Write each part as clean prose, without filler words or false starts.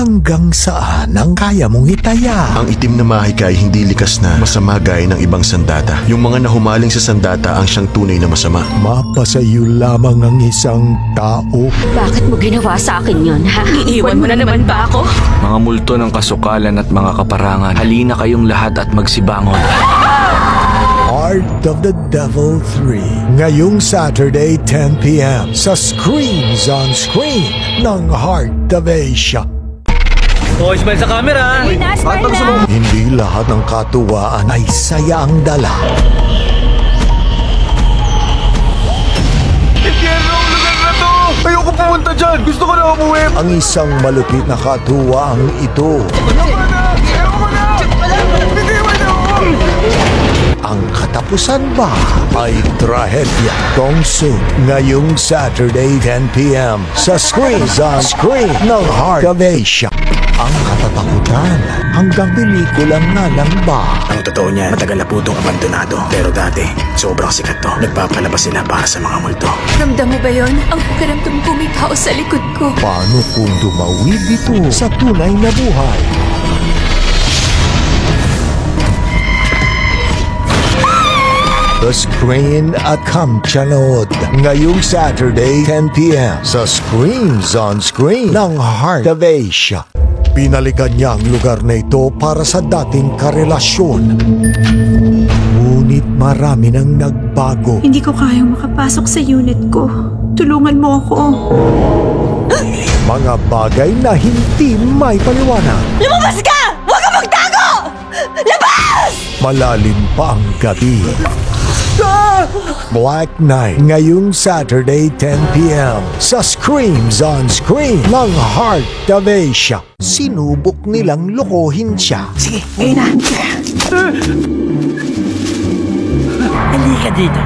Hanggang saan ang kaya mong itaya? Ang itim na mahika ay hindi likas na masama gaya ng ibang sandata. Yung mga nahumaling sa sandata ang siyang tunay na masama. Mapasayo lamang ang isang tao. Bakit mo ginawa sa akin yun, ha? Iiwan mo na naman ba ako? Mga multo ng kasukalan at mga kaparangan, halina kayong lahat at magsibangon. Heart of the Devil 3. Ngayong Saturday, 10 p.m. sa Screams on Screen ng Heart of Asia. Oh, smile sa camera! Hindi lahat ng katuwaan ay saya ang dala. Impyerno ang lugar na to! Ayoko pumunta dyan! Gusto ko na umuwi! Ang isang malupit na katuwaang ito. Ang katapusan ba ay trahedya? Tong soon, ngayong Saturday 10 p.m. sa Screams on Screen ng Heart of Asia. Ang katatakutan hanggang pelikulang nga lang ba? Ang totoo niyan, matagal na po itong abandonado. Pero dati, sobrang sikat to. Nagpapalabas sila para sa mga multo. Ramdam mo ba yun? Ang pakiramdam ko may tao sa likod ko. Paano kung dumawid ito sa tunay na buhay? The Screen at Kamchanod ngayong Saturday 10 p.m. sa Screams on Screen ng Heart of Asia. Pinalikan niya ang lugar na ito para sa dating karelasyon. Ngunit marami nang nagbago. Hindi ko kayang makapasok sa unit ko. Tulungan mo ako. Mga bagay na hindi may paliwanag. Lumabas ka! Huwag ka magtago! Labas! Malalim pa ang gabi. Black Knight ngayong Saturday 10 p.m. sa Screams on Screen ng Heart of Asia. Sinubok nilang lokohin siya. Sige, ngayon na. Halika dito.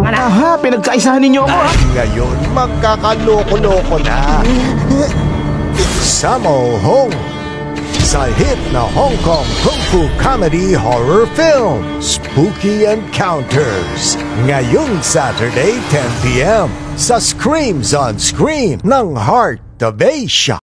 Aha, pinagkaisahan ninyo ako. Ngayon magkakaloko-loko na. Sammo Hung sa hit na Hong Kong Kung Fu comedy horror film Spooky Encounters ngayong Saturday 10 p.m. sa Screams on Screen ng Heart of Asia.